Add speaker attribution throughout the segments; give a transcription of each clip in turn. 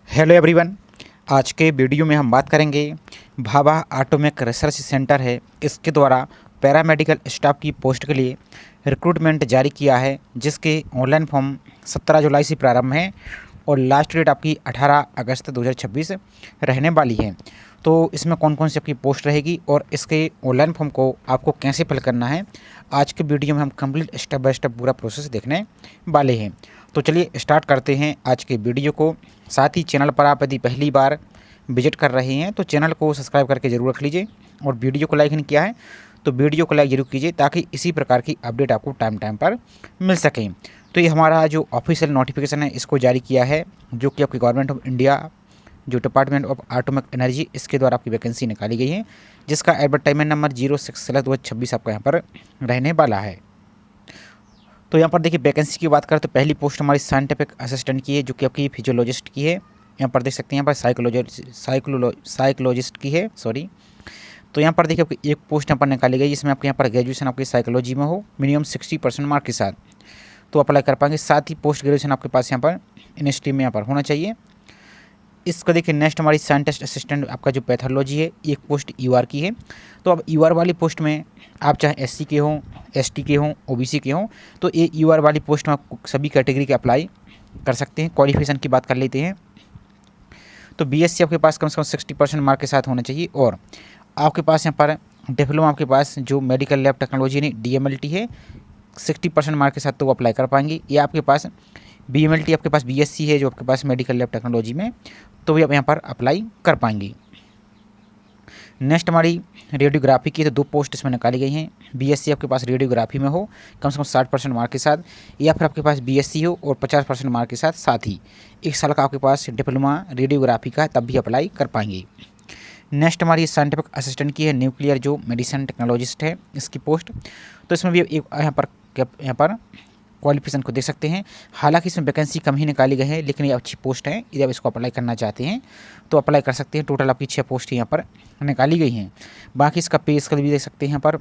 Speaker 1: Hello everyone. आज के video में हम बात करेंगे भाभा ऑटोमेक रिसर्च सेंटर है, इसके द्वारा पैरामेडिकल स्टाफ की पोस्ट के लिए रिक्रूटमेंट जारी किया है, जिसके ऑनलाइन फॉर्म 17 जुलाई से प्रारंभ है और लास्ट डेट आपकी 18 अगस्त 2026 रहने वाली है। तो इसमें कौन कौन सी आपकी पोस्ट रहेगी और इसके ऑनलाइन फॉर्म को आपको कैसे फिल करना है, आज के वीडियो में हम कंप्लीट स्टेप बाय स्टेप पूरा प्रोसेस देखने वाले हैं। तो चलिए स्टार्ट करते हैं आज के वीडियो को। साथ ही चैनल पर आप यदि पहली बार विजिट कर रहे हैं तो चैनल को सब्सक्राइब करके ज़रूर रख लीजिए और वीडियो को लाइक नहीं किया है तो वीडियो को लाइक जरूर कीजिए, ताकि इसी प्रकार की अपडेट आपको टाइम टाइम पर मिल सकें। तो ये हमारा जो ऑफिशियल नोटिफिकेशन है इसको जारी किया है, जो कि आपकी गवर्नमेंट ऑफ इंडिया जो डिपार्टमेंट ऑफ एटॉमिक एनर्जी इसके द्वारा आपकी वैकेंसी निकाली गई है, जिसका एडवर्टाइजमेंट नंबर 06/2026 आपका यहाँ पर रहने वाला है। तो यहाँ पर देखिए वैकेंसी की बात करें तो पहली पोस्ट हमारी साइंटिफिक असिस्टेंट की है, जो कि आपकी फिजियोलॉजिस्ट की है। यहाँ पर देख सकते हैं यहाँ पर साइकोलॉजिस्ट की है, सॉरी। तो यहाँ पर देखिए आपकी एक पोस्ट यहाँ पर निकाली गई, जिसमें आपके यहाँ पर ग्रेजुएशन आपकी साइकोलॉजी में हो मिनिमम 60% मार्क के साथ तो अप्लाई कर पाएंगे। साथ ही पोस्ट ग्रेजुएशन आपके पास यहाँ पर इन स्ट्रीम में यहाँ पर होना चाहिए। इसका देखिए नेक्स्ट हमारी साइंटिस्ट असिस्टेंट आपका जो पैथोलॉजी है, एक पोस्ट यूआर की है। तो अब यूआर वाली पोस्ट में आप चाहे एससी के हों, एसटी के हों, ओबीसी के हों, तो ये यूआर वाली पोस्ट में आप सभी कैटेगरी के अप्लाई कर सकते हैं। क्वालिफिकेशन की बात कर लेते हैं तो बीएससी आपके पास कम से कम 60% मार्क के साथ होना चाहिए और आपके पास यहाँ पर डिप्लोमा आपके पास जो मेडिकल लैब टेक्नोलॉजी यानी डीएमएलटी है 60% मार्क के साथ तो वो अप्लाई कर पाएंगे। या आपके पास बीएमएलटी आपके पास बीएससी है जो आपके पास मेडिकल लैब टेक्नोलॉजी में, तो भी आप यहाँ पर अप्लाई कर पाएंगे। नेक्स्ट हमारी रेडियोग्राफी की तो दो पोस्ट इसमें निकाली गई हैं। बीएससी आपके पास रेडियोग्राफी में हो कम से कम 60% मार्क के साथ, या फिर आपके पास बीएससी हो और 50% मार्क के साथ, साथ ही 1 साल का आपके पास डिप्लोमा रेडियोग्राफी का है, तब भी अप्लाई कर पाएंगे। नेक्स्ट हमारी साइंटिफिक असिस्टेंट की है, न्यूक्लियर जो मेडिसिन टेक्नोलॉजिस्ट है इसकी पोस्ट। तो इसमें भी एक यहाँ पर क्वालिफिकेशन को देख सकते हैं। हालांकि इसमें वैकेंसी कम ही निकाली गई है, लेकिन ये अच्छी पोस्ट है, यदि आप इसको अप्लाई करना चाहते हैं तो अप्लाई कर सकते हैं। टोटल आपकी 6 पोस्ट यहाँ पर निकाली गई हैं। बाकी इसका पे स्केल भी देख सकते हैं, यहाँ पर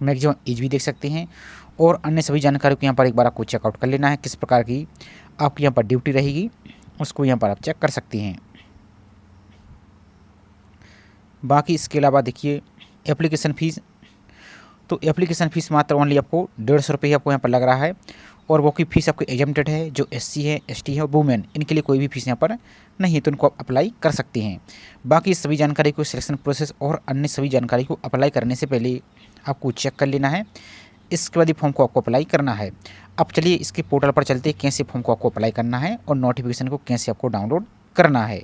Speaker 1: मैक्सिमम एज भी देख सकते हैं और अन्य सभी जानकारी को यहाँ पर एक बार आपको चेकआउट कर लेना है। किस प्रकार की आपकी यहाँ पर ड्यूटी रहेगी उसको यहाँ पर आप चेक कर सकते हैं। बाकी इसके अलावा देखिए एप्लीकेशन फ़ीस, तो एप्लीकेशन फ़ीस मात्र ओनली आपको 150 रुपये आपको यहाँ पर लग रहा है और वो की फ़ीस आपको एग्जम्प्टेड है। जो एससी है, एसटी है और वुमेन, इनके लिए कोई भी फीस यहाँ पर नहीं है, तो इनको आप अप्लाई कर सकते हैं। बाकी सभी जानकारी को, सिलेक्शन प्रोसेस और अन्य सभी जानकारी को अप्लाई करने से पहले आपको चेक कर लेना है। इसके बाद फॉर्म को आपको अप्लाई करना है। अब चलिए इसके पोर्टल पर चलते हैं, कैसे फॉर्म को आपको अप्लाई करना है और नोटिफिकेशन को कैसे आपको डाउनलोड करना है।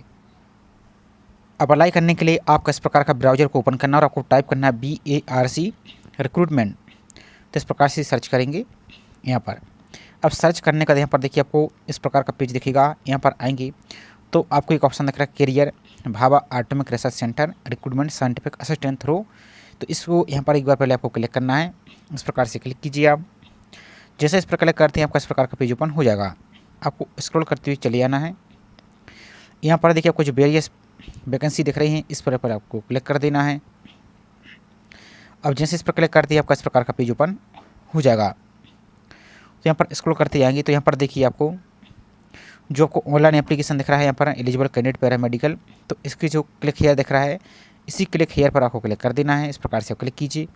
Speaker 1: अप्लाई करने के लिए आपका इस प्रकार का ब्राउज़र को ओपन करना और आपको टाइप करना है BARC रिक्रूटमेंट। तो इस प्रकार से सर्च करेंगे यहाँ पर। अब सर्च करने का यहाँ पर देखिए आपको इस प्रकार का पेज दिखेगा। यहाँ पर आएंगे तो आपको एक ऑप्शन दिख रहा है career Bhabha atomic research centre recruitment scientific assistant through. तो इसको यहाँ पर एक बार पहले आपको क्लिक करना है। इस प्रकार से क्लिक कीजिए आप। जैसे इस पर क्लिक करते हैं आपका इस प्रकार का पेज ओपन हो जाएगा। आपको स्क्रॉल करते हुए चले जाना है। यहाँ पर देखिए आपको जो वेरियस वैकेंसी दिख रही हैं इस पर आपको क्लिक कर देना है। अब जैसे इस पर क्लिक करते ही आपका इस प्रकार का पेज ओपन हो जाएगा। तो यहाँ पर स्क्रॉल करते जाएंगे तो यहाँ पर देखिए आपको जो आपको ऑनलाइन एप्लीकेशन दिख रहा है यहाँ पर एलिजिबल कैंडिडेट पैरामेडिकल, तो इसकी जो क्लिक हेयर दिख रहा है इसी क्लिक हेयर पर आपको क्लिक कर देना है। इस प्रकार से आप क्लिक कीजिए।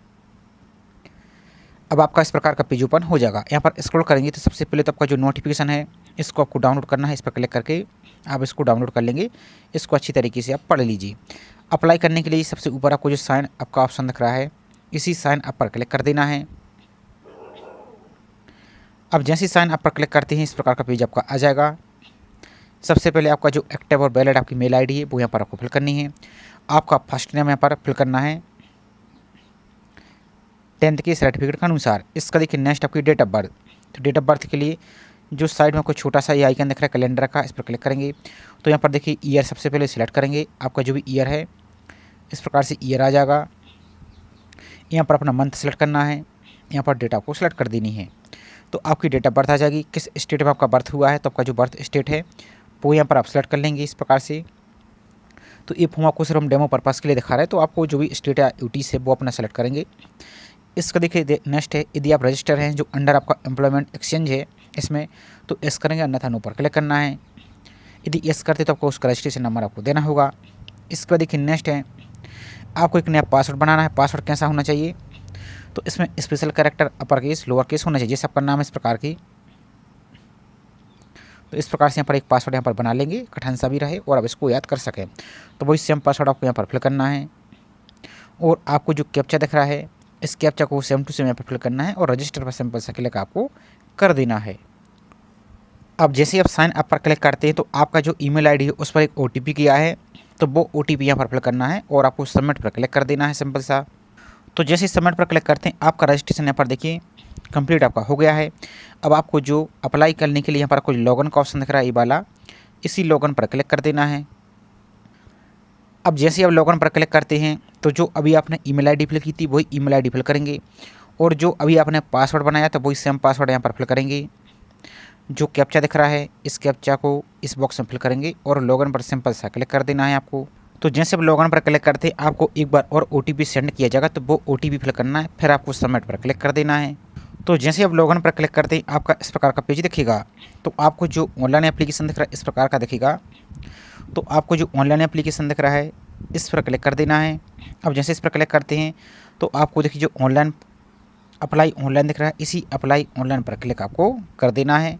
Speaker 1: अब आपका इस प्रकार का पेज ओपन हो जाएगा। यहाँ पर स्क्रॉल करेंगे तो सबसे पहले तो आपका जो नोटिफिकेशन है इसको आपको डाउनलोड करना है। इस पर क्लिक करके आप इसको डाउनलोड कर लेंगे। इसको अच्छी तरीके से आप पढ़ लीजिए। अप्लाई करने के लिए सबसे ऊपर आपको जो साइन अप का ऑप्शन दिख रहा है इसी साइन अप पर क्लिक कर देना है। अब जैसे साइन अप पर क्लिक करते हैं इस प्रकार का पेज आपका आ जाएगा। सबसे पहले आपका जो एक्टिव और वैलिड आपकी मेल आईडी है वो यहाँ पर आपको फिल करनी है। आपका फर्स्ट नेम यहाँ पर फिल करना है 10th के सर्टिफिकेट के अनुसार। इसका देखिए नेक्स्ट आपकी डेट ऑफ बर्थ। तो डेट ऑफ बर्थ के लिए जो साइड में आपको छोटा सा ये आइकन दिख रहा है कैलेंडर का, इस पर क्लिक करेंगे तो यहाँ पर देखिए ईयर सबसे पहले सिलेक्ट करेंगे। आपका जो भी ईयर है इस प्रकार से ईयर आ जाएगा। यहाँ पर अपना मंथ सेलेक्ट करना है। यहाँ पर डेट आपको सेलेक्ट कर देनी है। तो आपकी डेट ऑफ बर्थ आ जाएगी। किस स्टेट में आपका बर्थ हुआ है तो आपका जो बर्थ स्टेट है वो यहाँ पर आप सेलेक्ट कर लेंगे इस प्रकार से। तो ये फॉर्म आपको सिर्फ हम डेमो पर्पज़ के लिए दिखा रहे हैं, तो आपको जो भी स्टेट या यूटीज है वो अपना सेलेक्ट करेंगे। इसका देखिए नेक्स्ट है यदि आप रजिस्टर हैं जो अंडर आपका एम्प्लॉयमेंट एक्सचेंज है इसमें, तो एस करेंगे, अन्यथा नो पर क्लिक करना है। यदि यस करते तो आपको उसका रजिस्ट्रेशन नंबर आपको देना होगा। इसके बाद देखिए नेक्स्ट है, आपको एक नया पासवर्ड बनाना है। पासवर्ड कैसा होना चाहिए, तो इसमें special character upper case lower case होना चाहिए। जैसे आपका नाम इस प्रकार की, तो इस प्रकार से यहाँ पर एक पासवर्ड यहाँ पर बना लेंगे, कठिन सा भी रहे और आप इसको याद कर सकें। तो वही सेम पासवर्ड आपको यहाँ पर फिल करना है और आपको जो कैप्चा दिख रहा है इस कैप्चा को सेम टू सेम यहाँ पर फिल करना है और रजिस्टर पर सिंपल सा क्लिक आपको कर देना है। अब जैसे ही आप साइन अप पर क्लिक करते हैं तो आपका जो ईमेल आईडी है उस पर एक ओटीपी गया है, तो वो ओटीपी यहाँ पर फिल करना है और आपको सबमिट पर क्लिक कर देना है सिंपल सा। तो जैसे ही सबमिट पर क्लिक करते हैं आपका रजिस्ट्रेशन यहाँ पर देखिए कंप्लीट आपका हो गया है। अब आपको जो अप्लाई करने के लिए यहाँ पर कुछ लॉगिन का ऑप्शन दिख रहा है ये वाला, इसी लॉगिन पर क्लिक कर देना है। अब जैसे आप लॉगिन पर क्लिक करते हैं तो जो अभी आपने ईमेल आईडी फिल की थी वही ईमेल आईडी फिल करेंगे और जो अभी आपने पासवर्ड बनाया था वही सेम पासवर्ड यहाँ पर फिल करेंगे। जो कैप्चा दिख रहा है इस कैप्चा को इस बॉक्स में फिल करेंगे और लॉगिन पर सिंपल सा क्लिक कर देना है आपको। तो जैसे आप लॉगिन पर क्लिक करते हैं आपको एक बार और ओटीपी सेंड किया जाएगा, तो वो ओटीपी फिल करना है, फिर आपको सबमिट पर क्लिक कर देना है। तो जैसे आप लॉगिन पर क्लिक करते हैं आपका इस प्रकार का पेज दिखेगा। तो आपको जो ऑनलाइन एप्लीकेशन दिख रहा है इस प्रकार का दिखेगा। तो आपको जो ऑनलाइन एप्लीकेशन दिख रहा है इस पर क्लिक कर देना है। अब जैसे इस पर क्लिक करते हैं तो आपको देखिए जो ऑनलाइन अप्लाई ऑनलाइन दिख रहा है इसी अप्लाई ऑनलाइन पर क्लिक आपको कर देना है।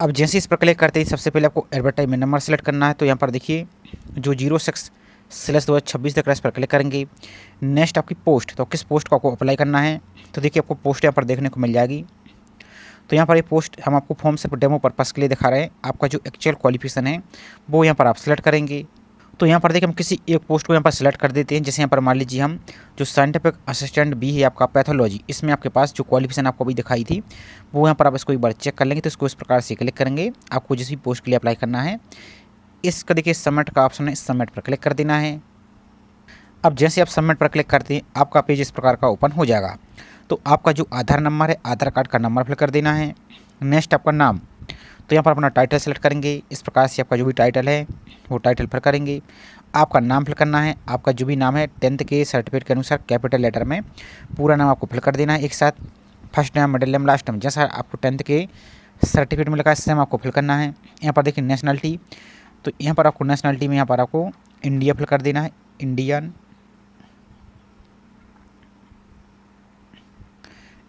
Speaker 1: अब जैसे इस पर क्लिक करते ही सबसे पहले आपको एडवर्टाइजमेंट नंबर सेलेक्ट करना है। तो यहाँ पर देखिए जो 06/2026 तक इस पर क्लिक करेंगे। नेक्स्ट आपकी पोस्ट, तो किस पोस्ट को आपको अप्लाई करना है, तो देखिए आपको पोस्ट यहाँ पर देखने को मिल जाएगी। तो यहाँ पर ये पोस्ट हम आपको फॉर्म सिर्फ डेमो पर्पस के लिए दिखा रहे हैं। आपका जो एक्चुअल क्वालिफिकेशन है वो यहाँ पर आप सेलेक्ट करेंगे। तो यहाँ पर देखिए हम किसी एक पोस्ट को यहाँ पर सेलेक्ट कर देते हैं। जैसे यहाँ पर मान लीजिए हम जो साइंटिफिक असिस्टेंट बी है आपका पैथोलॉजी, इसमें आपके पास जो क्वालिफिकेशन आपको अभी दिखाई थी वो यहाँ पर आप इसको एक बार चेक कर लेंगे। तो इसको इस प्रकार से क्लिक करेंगे, आपको जिस भी पोस्ट के लिए अप्लाई करना है इसका देखिए सबमिट का ऑप्शन है, सबमिट पर क्लिक कर देना है। अब जैसे आप सबमिट पर क्लिक करते हैं आपका पेज इस प्रकार का ओपन हो जाएगा। तो आपका जो आधार नंबर है आधार कार्ड का नंबर फिल कर देना है। नेक्स्ट आपका नाम, तो यहाँ पर अपना टाइटल सेलेक्ट करेंगे। इस प्रकार से आपका जो भी टाइटल है वो टाइटल फिल करेंगे। आपका नाम फिल करना है, आपका जो भी नाम है 10th के सर्टिफिकेट के अनुसार कैपिटल लेटर में पूरा नाम आपको फिल कर देना है एक साथ, first name middle name last name, जैसा आपको 10th के सर्टिफिकेट में लिखा है सेम आपको फिल करना है। यहाँ पर देखिए नेशनलिटी, तो यहाँ पर आपको नेशनलिटी में यहाँ पर आपको इंडिया फिल कर देना है, इंडियन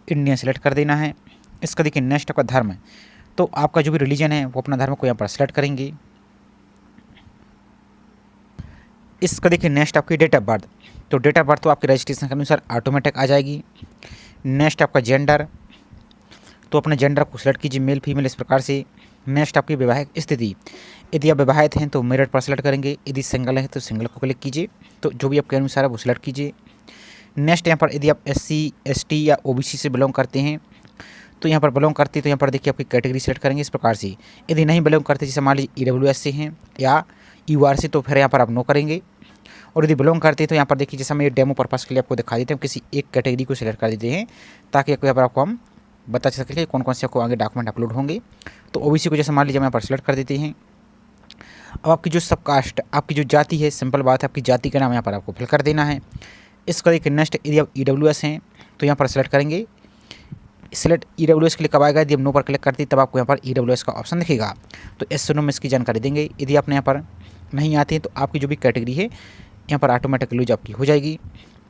Speaker 1: सेलेक्ट कर देना है। इसका देखिए नेक्स्ट आपका धर्म है, तो आपका जो भी रिलीजन है वो अपना धर्म को यहाँ पर सेलेक्ट करेंगे। इसका देखिए नेक्स्ट आपकी डेट ऑफ बर्थ, तो डेट ऑफ बर्थ तो आपके रजिस्ट्रेशन के अनुसार ऑटोमेटिक आ जाएगी। नेक्स्ट आपका जेंडर, तो अपने जेंडर को सिलेक्ट कीजिए मेल फीमेल इस प्रकार से। नेक्स्ट आपकी वैवाहिक स्थिति, यदि आप विवाहित हैं तो मेरिट पर सेलेक्ट करेंगे, यदि सिंगल है तो सिंगल को क्लिक कीजिए, तो जो भी आपके अनुसार है वो सिलेक्ट कीजिए। नेक्स्ट यहाँ पर यदि आप SC ST या OBC से बिलोंग करते हैं तो यहाँ पर बिलोंग करते हैं तो यहाँ पर देखिए आपकी कैटेगरी सेलेक्ट करेंगे इस प्रकार से। यदि नहीं बिलोंग करते, जैसे मान लीजिए EWS से हैं या UR से, तो फिर यहाँ पर आप नो करेंगे। और यदि बिलोंग करते हैं तो यहाँ पर देखिए जैसा मैं डेमो पर्पस के लिए आपको दिखा देते हैं, किसी एक कैटेगरी को सिलेक्ट कर देते हैं ताकि यहाँ पर आपको हम बता सकें कि कौन कौन से आपको आगे डॉक्यूमेंट अपलोड होंगे। तो OBC को जैसे मान लीजिए हम यहाँ पर सेलेक्ट कर देते हैं। अब आपकी जो सबकास्ट, आपकी जो जाति है, सिंपल बात है आपकी जाति का नाम यहाँ पर आपको फिल कर देना है। इसका देखिए नेक्स्ट यदि आप EWS हैं तो यहाँ पर सेलेक्ट करेंगे। सेलेक्ट EWS के लिए कब आएगा, यदि हम नो पर क्लिक करते हैं तब आपको यहाँ पर EWS का ऑप्शन दिखेगा। तो एस नो में इसकी जानकारी देंगे। यदि आपने यहाँ पर नहीं आते हैं तो आपकी जो भी कैटेगरी है यहाँ पर ऑटोमेटिक यूज आपकी हो जाएगी।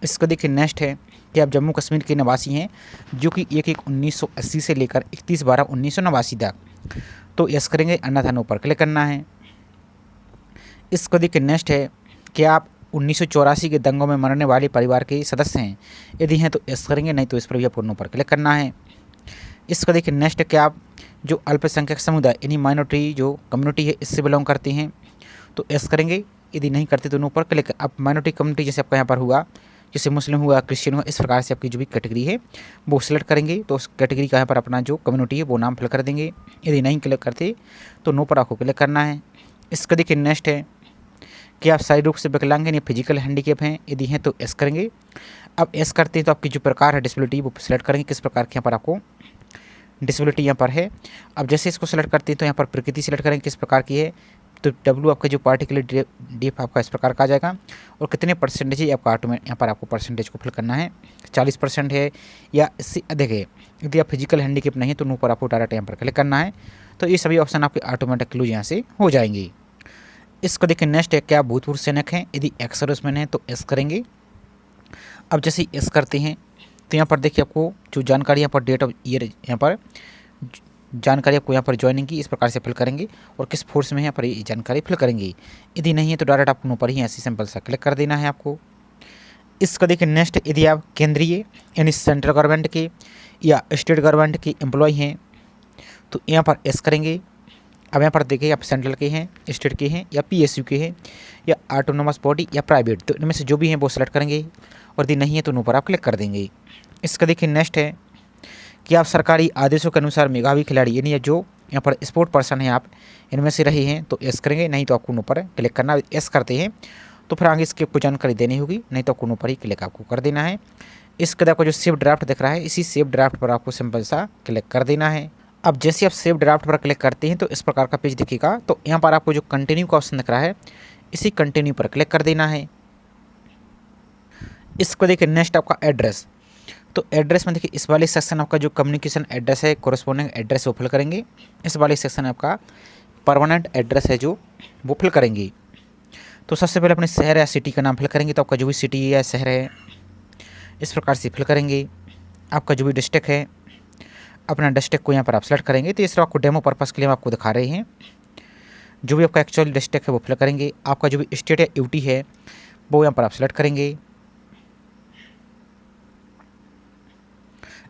Speaker 1: इसका देखिए नेक्स्ट है कि आप जम्मू कश्मीर के निवासी हैं जो कि 1/1/1980 से लेकर 31/12/1989 तक, तो यस करेंगे, अन्यथा नो पर क्लिक करना है। इसका देखिए नेक्स्ट है कि आप 1984 के दंगों में मरने वाले परिवार के सदस्य हैं, यदि हैं तो यस करेंगे, नहीं तो इस पर भी आपको नो पर क्लिक करना है। इसका देखिए नेक्स्ट है कि आप जो अल्पसंख्यक समुदाय यानी माइनॉरिटी जो कम्युनिटी है इससे बिलोंग करते हैं तो यस करेंगे, यदि नहीं करते तो नो पर क्लिक। अब माइनॉरिटी कम्युनिटी जैसे आपका यहाँ पर हुआ, जैसे मुस्लिम हुआ, क्रिश्चियन हुआ, इस प्रकार से आपकी जो भी कैटेगरी है वो सिलेक्ट करेंगे। तो उस कैटेगरी का यहाँ पर अपना जो कम्युनिटी है वो नाम फिल कर देंगे। यदि नहीं क्लिक करते तो नो पर आपको क्लिक करना है। इसका देखिए नेक्स्ट है कि आप शारीरिक रूप से विकलांग हैं या फिजिकल हैंडीकैप हैं, यदि हैं तो एस करेंगे। अब एस करते हैं तो आपकी जो प्रकार है डिसेबिलिटी वो सिलेक्ट करेंगे, किस प्रकार के यहाँ पर आपको डिसेबिलिटी यहाँ पर है। अब जैसे इसको सेलेक्ट करते हैं तो यहाँ पर प्रकृति सेलेक्ट करेंगे किस प्रकार की है, तो W आपका जो पार्टिकुलर डेप आपका इस प्रकार का आ जाएगा। और कितने परसेंटेज है आपका ऑटोमेट, यहाँ पर आपको परसेंटेज को फिल करना है। 40% है या इससे अधिक है। यदि आप फिजिकल हैंडीकैप नहीं है तो नो पर आपको डायरेक्ट यहाँ पर क्लिक करना है। तो ये सभी ऑप्शन आपके ऑटोमेटिक क्लोज यहाँ से हो जाएंगे। इसको देखिए नेक्स्ट है, क्या आप भूतपूर्व सैनिक हैं? यदि एक्स सर्विसमैन है तो एस करेंगे। अब जैसे एस करते हैं तो यहाँ पर देखिए आपको जो जानकारी यहाँ पर डेट ऑफ ईयर यहाँ पर जानकारी आपको यहाँ पर ज्वाइनिंग की इस प्रकार से फिल करेंगे और किस फोर्स में है यहाँ पर ये जानकारी फिल करेंगे। यदि नहीं है तो डायरेक्ट आपको ऊपर ही ऐसे सिंपल सा क्लिक कर देना है आपको। इसका देखिए नेक्स्ट, यदि आप केंद्रीय यानी सेंट्रल गवर्नमेंट के या स्टेट गवर्नमेंट के एम्प्लॉय हैं तो यहाँ पर एस करेंगे। अब यहाँ पर देखिए आप सेंट्रल के हैं, स्टेट के हैं या PSU के हैं या ऑटोनोमस बॉडी या प्राइवेट, तो इनमें से जो भी हैं वो सेलेक्ट करेंगे। और यदि नहीं है तो नो पर आप क्लिक कर देंगे। इसका देखिए नेक्स्ट है कि आप सरकारी आदेशों के अनुसार मेधावी खिलाड़ी यानी जो यहाँ पर स्पोर्ट पर्सन है आप इनमें से रहे हैं तो एस करेंगे, नहीं तो आपको नो पर क्लिक करना। एस करते हैं तो फिर आगे इसकी आपको जानकारी देनी होगी, नहीं तो आपको नो पर ही क्लिक आपको कर देना है। इसके बाद आपको जो सेव ड्राफ्ट दिख रहा है इसी सेव ड्राफ्ट पर आपको सिंपल सा क्लिक कर देना है। अब जैसे आप सेव ड्राफ्ट पर क्लिक करते हैं तो इस प्रकार का पेज दिखेगा। तो यहाँ पर आपको जो कंटिन्यू का ऑप्शन दिख रहा है इसी कंटिन्यू पर क्लिक कर देना है। इसको देखिए नेक्स्ट आपका एड्रेस, तो एड्रेस में देखिए इस वाले सेक्शन आपका जो कम्युनिकेशन एड्रेस है कोरस्पोंडिंग एड्रेस वो फिल करेंगे। इस वाले सेक्शन आपका परमानेंट एड्रेस है जो वो फिल करेंगे। तो सबसे पहले अपने शहर या सिटी का नाम फिल करेंगे। तो आपका जो भी सिटी या शहर है इस प्रकार से फिल करेंगे। आपका जो भी डिस्ट्रिक्ट है अपना डिस्ट्रिक्ट को यहाँ पर आप सेलेक्ट करेंगे। तो ये सिर्फ आपको डेमो पर्पज़ के लिए हम आपको दिखा रहे हैं। जो भी आपका एक्चुअल डिस्ट्रिक्ट है वो फिल करेंगे। आपका जो भी स्टेट या यूटी है वो यहाँ पर आप सेलेक्ट करेंगे।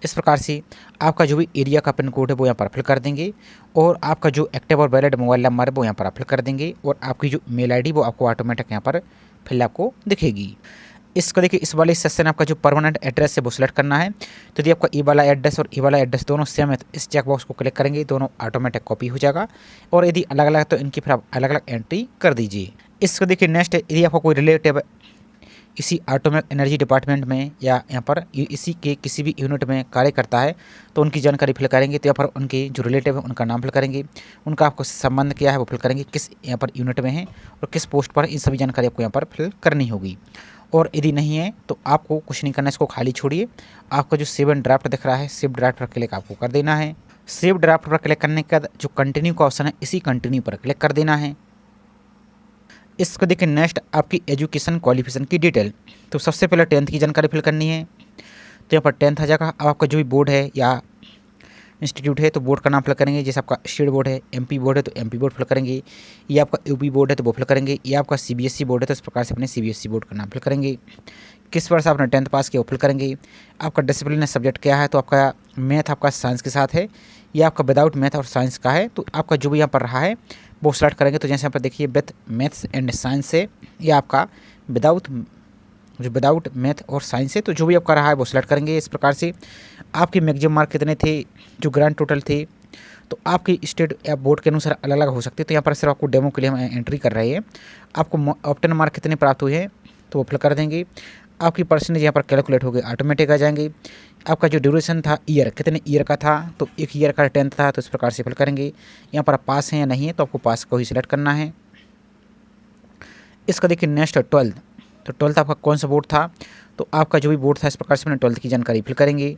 Speaker 1: इस प्रकार से आपका जो भी एरिया का पिन कोड है वो यहाँ पर फिल कर देंगे। और आपका जो एक्टिव और वैलिड मोबाइल नंबर है वो यहाँ पर आप फिल कर देंगे। और आपकी जो मेल आईडी वो आपको ऑटोमेटिक यहाँ पर फिल आपको दिखेगी। इसको देखिए इस वाले सेक्शन आपका जो परमानेंट एड्रेस है वो सिलेक्ट करना है। तो यदि आपका ई वाला एड्रेस और ई वाला एड्रेस दोनों सेम है तो इस चेक बॉक्स को क्लिक करेंगे, दोनों ऑटोमेटिक कॉपी हो जाएगा। और यदि अलग अलग तो इनकी फिर आप अलग अलग एंट्री कर दीजिए। इसको देखिए नेक्स्ट, यदि आपको कोई रिलेटिव इसी एटॉमिक एनर्जी डिपार्टमेंट में या यहाँ पर इसी के किसी भी यूनिट में कार्य करता है तो उनकी जानकारी फिल करेंगे। तो यहाँ पर उनके जो रिलेटिव है उनका नाम फिल करेंगे, उनका आपको संबंध क्या है वो फिल करेंगे, किस यहाँ पर यूनिट में है और किस पोस्ट पर, इन सभी जानकारी आपको यहाँ पर फिल करनी होगी। और यदि नहीं है तो आपको कुछ नहीं करना, इसको खाली छोड़िए। आपका जो सेव एंड ड्राफ्ट दिख रहा है सेव ड्राफ्ट पर क्लिक आपको कर देना है। सेव ड्राफ्ट पर क्लिक करने के बाद जो कंटिन्यू का ऑप्शन है इसी कंटिन्यू पर क्लिक कर देना है। इसको देखिए नेक्स्ट आपकी एजुकेशन क्वालिफिकेशन की डिटेल। तो सबसे पहले 10th की जानकारी फिल करनी है। तो यहाँ पर 10th आ जाएगा। अब आपका जो भी बोर्ड है या इंस्टीट्यूट है तो बोर्ड का नाम फिल करेंगे। जैसे आपका स्टेट बोर्ड है, MP बोर्ड है तो MP बोर्ड फिल करेंगे, या आपका UP बोर्ड है तो वो फिल करेंगे, या आपका CBSE बोर्ड है तो इस प्रकार से अपने CBSE बोर्ड का नाम फिल करेंगे। किस वर्ष आपने 10th पास किया वो फिल करेंगे। आपका डिसिप्लिन सब्जेक्ट क्या है, तो आपका मैथ आपका साइंस के साथ है या आपका विदाउट मैथ और साइंस का है, तो आपका जो भी यहाँ पर रहा है वो सेलेक्ट करेंगे। तो जैसे यहाँ पर देखिए विथ मैथ्स एंड साइंस है या आपका विदाउट मैथ और साइंस है, तो जो भी आपका रहा है वो सेलेक्ट करेंगे। इस प्रकार से आपके मैक्सिमम मार्क कितने थे, जो ग्रांड टोटल थे, तो आपकी स्टेट या बोर्ड के अनुसार अलग अलग हो सकते हैं। तो यहाँ पर सिर्फ आपको डेमो के लिए हम एंट्री कर रहे हैं। आपको ऑप्टेन मार्क कितने प्राप्त हुए हैं तो वो फिल कर देंगे। आपकी परसेंटेज यहाँ पर कैलकुलेट हो गई, ऑटोमेटिक आ जाएंगे। आपका जो ड्यूरेशन था ईयर, कितने ईयर का था, तो 1 ईयर का 10th था तो इस प्रकार से फिल करेंगे। यहाँ पर आप पास हैं या नहीं है तो आपको पास को ही सिलेक्ट करना है। इसका देखिए नेक्स्ट 12th, तो 12th आपका कौन सा बोर्ड था, तो आपका जो भी बोर्ड था इस प्रकार से अपने 12th की जानकारी फिल करेंगे।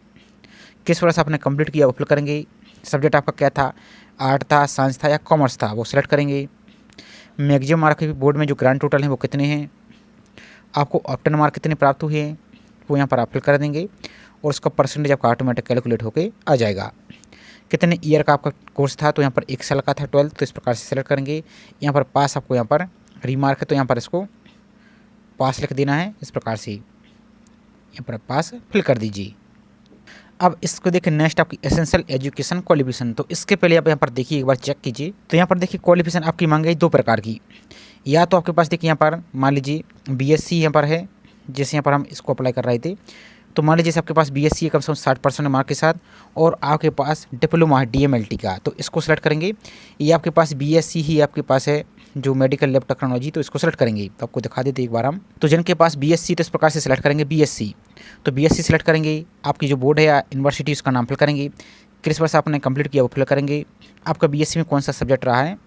Speaker 1: किस वर्ष आपने कंप्लीट किया वो फिल करेंगे। सब्जेक्ट आपका क्या था, आर्ट था, साइंस था या कॉमर्स था वो सिलेक्ट करेंगे। मैक्सिमम मार्क बोर्ड में जो ग्रांड टोटल हैं वो कितने हैं, आपको ऑप्टेन मार्क कितने प्राप्त हुए हैं वो यहाँ पर आप फिल कर देंगे। और उसका परसेंटेज आपका ऑटोमेटिक कैलकुलेट होकर आ जाएगा। कितने ईयर का आपका कोर्स था, तो यहाँ पर 1 साल का था 12th, तो इस प्रकार से सेलेक्ट करेंगे। यहाँ पर पास आपको यहाँ पर रीमार्क है तो यहाँ पर इसको पास लिख देना है। इस प्रकार से यहाँ पर पास फिल कर दीजिए। अब इसको देखिए नेक्स्ट आपकी एसेंशियल एजुकेशन क्वालिफिकेशन। तो इसके पहले आप यहाँ पर देखिए एक बार चेक कीजिए। तो यहाँ पर देखिए क्वालिफिकेशन आपकी मांग गई 2 प्रकार की। या तो आपके पास देखिए यहाँ पर मान लीजिए BSc यहाँ पर है, जैसे यहाँ पर हम इसको अप्लाई कर रहे थे, तो मान लीजिए आपके पास BSc है कम से कम 60% मार्क के साथ और आपके पास डिप्लोमा है DMLT का, तो इसको सेलेक्ट करेंगे। या आपके पास BSc ही आपके पास है जो मेडिकल लैब टेक्नोलॉजी, तो इसको सेलेक्ट करेंगे। तो आपको दिखा देते एक बार हम, तो जिनके पास BSc तो इस प्रकार से सेलेक्ट करेंगे BSc, तो BSc सेलेक्ट करेंगे। आपकी जो बोर्ड है या यूनिवर्सिटी उसका नाम फिल करेंगे। किस वर्ष आपने कंप्लीट किया वो फिल करेंगे। आपका BSc में कौन सा सब्जेक्ट रहा है,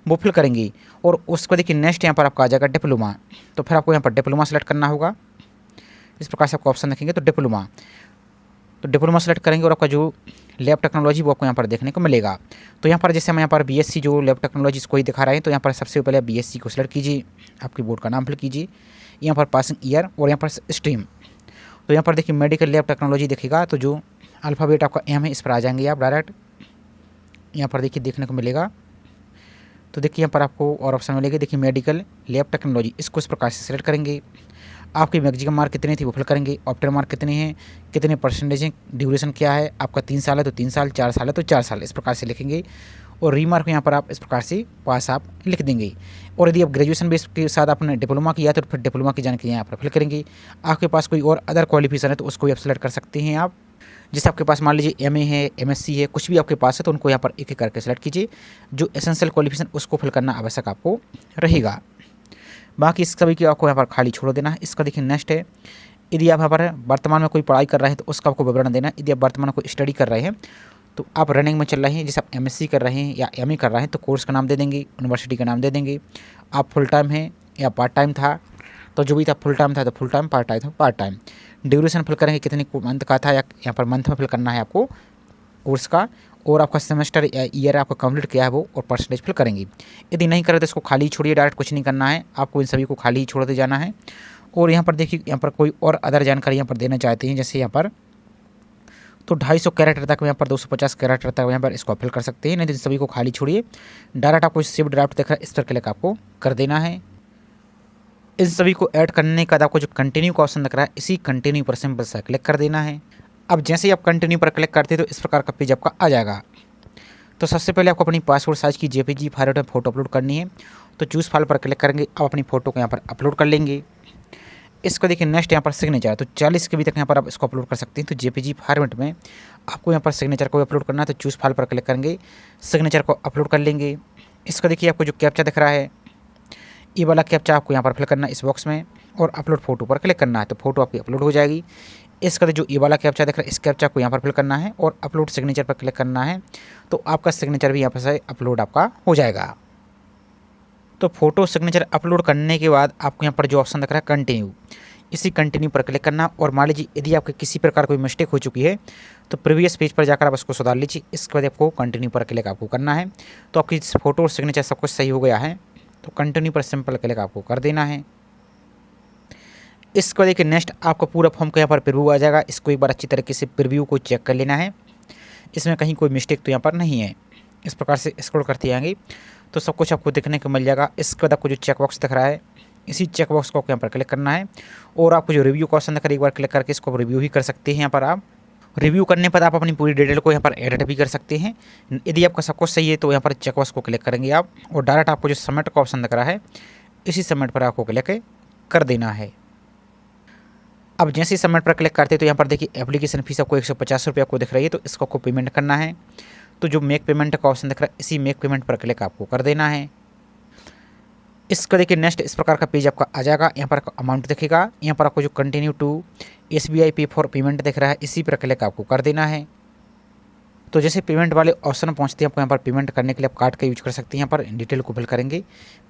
Speaker 1: वो फिल करेंगे। और उसके बाद देखिए नेक्स्ट यहाँ पर आपका आ जाएगा डिप्लोमा। तो फिर आपको यहाँ पर डिप्लोमा सेलेक्ट करना होगा। इस प्रकार से आपको ऑप्शन देखेंगे तो डिप्लोमा सेलेक्ट करेंगे और आपका जो लैब टेक्नोलॉजी वो आपको यहाँ पर देखने को मिलेगा। तो यहाँ पर जैसे हम यहाँ पर बीएससी जो लैब टेक्नोलॉजी इसको ही दिखा रहे हैं, तो यहाँ पर सबसे पहले बीएससी को सेलेक्ट कीजिए, आपकी बोर्ड का नाम फिल कीजिए, यहाँ पर पासिंग ईयर और यहाँ पर स्ट्रीम। तो यहाँ पर देखिए मेडिकल लैब टेक्नोलॉजी दिखेगा, तो जो अल्फ़ाबेट आपका एम है इस पर आ जाएंगे आप डायरेक्ट। यहाँ पर देखिए देखने को मिलेगा, तो देखिए यहाँ पर आपको और ऑप्शन मिलेगा, देखिए मेडिकल लैब टेक्नोलॉजी, इसको इस प्रकार से सेलेक्ट करेंगे। आपकी मैक्सिमम मार्क कितनी थी वो फिल करेंगे, ऑप्टिमम मार्क कितने हैं, कितने परसेंटेज हैं, ड्यूरेशन क्या है आपका, 3 साल है तो 3 साल, 4 साल है तो 4 साल, इस प्रकार से लिखेंगे। और रीमार्क यहाँ पर आप इस प्रकार से पास आप लिख देंगे। और यदि आप ग्रेजुएशन बेस के साथ आपने डिप्लोमा किया तो फिर डिप्लोमा की जानकारी यहाँ पर फिल करेंगे। आपके पास कोई और अदर क्वालिफिकेशन है तो उसको भी आप सेलेक्ट कर सकते हैं आप। जैसे आपके पास मान लीजिए एमए है, एमएससी है, कुछ भी आपके पास है तो उनको यहाँ पर एक एक करके सेलेक्ट कीजिए। जो एसेंशियल क्वालिफिकेशन उसको फिल करना आवश्यक आपको रहेगा। बाकी इस सभी की आपको यहाँ पर खाली छोड़ देना है। इसका देखिए नेक्स्ट है, यदि आप यहाँ पर वर्तमान में कोई पढ़ाई कर रहे हैं तो उसका आपको विवरण देना है। यदि आप वर्तमान में कोई स्टडी कर रहे हैं तो आप रनिंग में चल रहे हैं, जैसे आप एमएससी कर रहे हैं या एमए कर रहे हैं तो कोर्स का नाम दे देंगे, यूनिवर्सिटी का नाम दे देंगे। आप फुल टाइम हैं या पार्ट टाइम था तो जो भी था फुल टाइम था तो फुल टाइम, पार्ट टाइम था पार्ट टाइम। ड्यूरेशन फिल करेंगे कितने मंथ का था, या यहाँ पर मंथ में फिल करना है आपको कोर्स का। और आपका सेमेस्टर या ईयर आपका कंप्लीट किया है वो, और परसेंटेज फिल करेंगे। यदि नहीं करें तो इसको खाली छोड़िए, डायरेक्ट कुछ नहीं करना है आपको, इन सभी को खाली ही छोड़ते जाना है। और यहाँ पर देखिए यहाँ पर कोई और अदर जानकारी यहाँ पर देना चाहते हैं, जैसे यहाँ पर तो 250 कैरेक्टर तक यहाँ पर 250 कैरेक्टर तक यहाँ पर इसको फिल कर सकते हैं। नहीं तो सभी को खाली छोड़िए, डायरेक्ट आपको सेव ड्राफ्ट दिख रहा है इस पर क्लिक आपको कर देना है। इन सभी को ऐड करने के बाद आपको जो कंटिन्यू का ऑप्शन दिख रहा है इसी कंटिन्यू पर सिंपल सा क्लिक कर देना है। अब जैसे ही आप कंटिन्यू पर क्लिक करते हैं तो इस प्रकार का पेज आपका आ जाएगा। तो सबसे पहले आपको अपनी पासपोर्ट साइज़ की जेपीजी फॉर्मेट में फ़ोटो अपलोड करनी है। तो चूज़ फाइल पर क्लिक करेंगे, आप अपनी फ़ोटो को यहाँ पर अपलोड कर लेंगे। इसको देखिए नेक्स्ट यहाँ पर सिग्नेचर, तो 40 के बी तक यहाँ पर आप इसको अपलोड कर सकते हैं। तो जेपीजी फॉर्मेट में आपको यहाँ पर सिग्नेचर को अपलोड करना है, तो चूज़ फाइल पर क्लिक करेंगे, सिग्नेचर को अपलोड कर लेंगे। इसका देखिए आपको जो कैप्चा दिख रहा है ये वाला कैप्चा आपको यहाँ पर फिल करना है इस बॉक्स में, और अपलोड फ़ोटो पर क्लिक करना है तो फ़ोटो आपकी अपलोड हो जाएगी। इसका जो ये वाला कैप्चा दिख रहा है इस कैप्चा को यहाँ पर फिल करना है और अपलोड सिग्नेचर पर क्लिक करना है, तो आपका सिग्नेचर भी यहाँ पर से अपलोड आपका हो जाएगा। तो फोटो सिग्नेचर अपलोड करने के बाद आपको यहाँ पर जो ऑप्शन दिख रहा है कंटिन्यू, इसी कंटिन्यू पर क्लिक करना। और मान लीजिए यदि आपके किसी प्रकार कोई मिस्टेक हो चुकी है तो प्रीवियस पेज पर जाकर आप उसको सुधार लीजिए। इसके बाद आपको कंटिन्यू पर क्लिक आपको करना है। तो आपकी फ़ोटो और सिग्नेचर सब कुछ सही हो गया है, तो कंटिन्यू पर सिंपल क्लिक आपको कर देना है। इसको देखिए नेक्स्ट आपको पूरा फॉर्म का यहाँ पर प्रीव्यू आ जाएगा। इसको एक बार अच्छी तरीके से प्रीव्यू को चेक कर लेना है, इसमें कहीं कोई मिस्टेक तो यहाँ पर नहीं है। इस प्रकार से स्क्रॉल करते आएंगे तो सब कुछ आपको देखने को मिल जाएगा। इसके बाद आपको जो चेक बॉक्स दिख रहा है इसी चेक बॉक्स को आपको यहाँ पर क्लिक करना है, और आपको जो रिव्यू का ऑप्शन दिख रहा है एक बार क्लिक करके इसको रिव्यू भी कर सकते हैं। यहाँ पर आप रिव्यू करने पर आप अपनी पूरी डिटेल को यहाँ पर एडिट भी कर सकते हैं। यदि आपका सब कुछ सही है तो यहाँ पर चेक बॉक्स को क्लिक करेंगे आप, और डायरेक्ट आपको जो सबमिट का ऑप्शन दिख रहा है इसी सबमिट पर आपको क्लिक कर देना है। अब जैसे ही सबमिट पर क्लिक करते हैं तो यहाँ पर देखिए एप्लीकेशन फीस आपको 150 रुपये आपको दिख रही है, तो इसको आपको पेमेंट करना है। तो जो मेक पेमेंट का ऑप्शन दिख रहा है इसी मेक पेमेंट पर क्लिक आपको कर देना है। इसका देखिए नेक्स्ट इस प्रकार का पेज आपका आ जाएगा। यहाँ पर अमाउंट दिखेगा, यहाँ पर आपको जो कंटिन्यू टू SBI पे फॉर पेमेंट दिख रहा है इसी पर क्लिक आपको कर देना है। तो जैसे पेमेंट वाले ऑप्शन पहुँचते हैं आपको यहाँ पर पेमेंट करने के लिए आप कार्ड का यूज कर सकते हैं। यहाँ पर डिटेल को फिल करेंगे,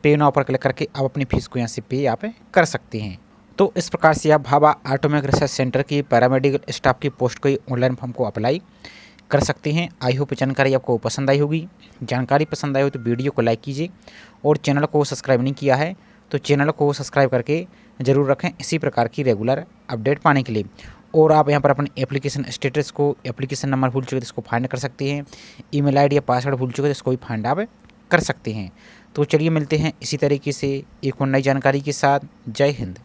Speaker 1: पे नाउ पर क्लिक करके आप अपनी फीस को यहाँ से पे आप कर सकते हैं। तो इस प्रकार से आप भाभा ऑटोमेक रिसर्च सेंटर की पैरामेडिकल स्टाफ की पोस्ट को ऑनलाइन फॉर्म को अप्लाई कर सकते हैं। आई होप जानकारी आपको पसंद आई होगी। जानकारी पसंद आई हो तो वीडियो को लाइक कीजिए, और चैनल को सब्सक्राइब नहीं किया है तो चैनल को सब्सक्राइब करके ज़रूर रखें इसी प्रकार की रेगुलर अपडेट पाने के लिए। और आप यहाँ पर अपने एप्लीकेशन स्टेटस को, एप्लीकेशन नंबर भूल चुके तो इसको फाइंड कर सकते हैं, ईमेल आईडी या पासवर्ड भूल चुके तो इसको भी फाइंड आप कर सकते हैं। तो चलिए मिलते हैं इसी तरीके से एक और नई जानकारी के साथ। जय हिंद।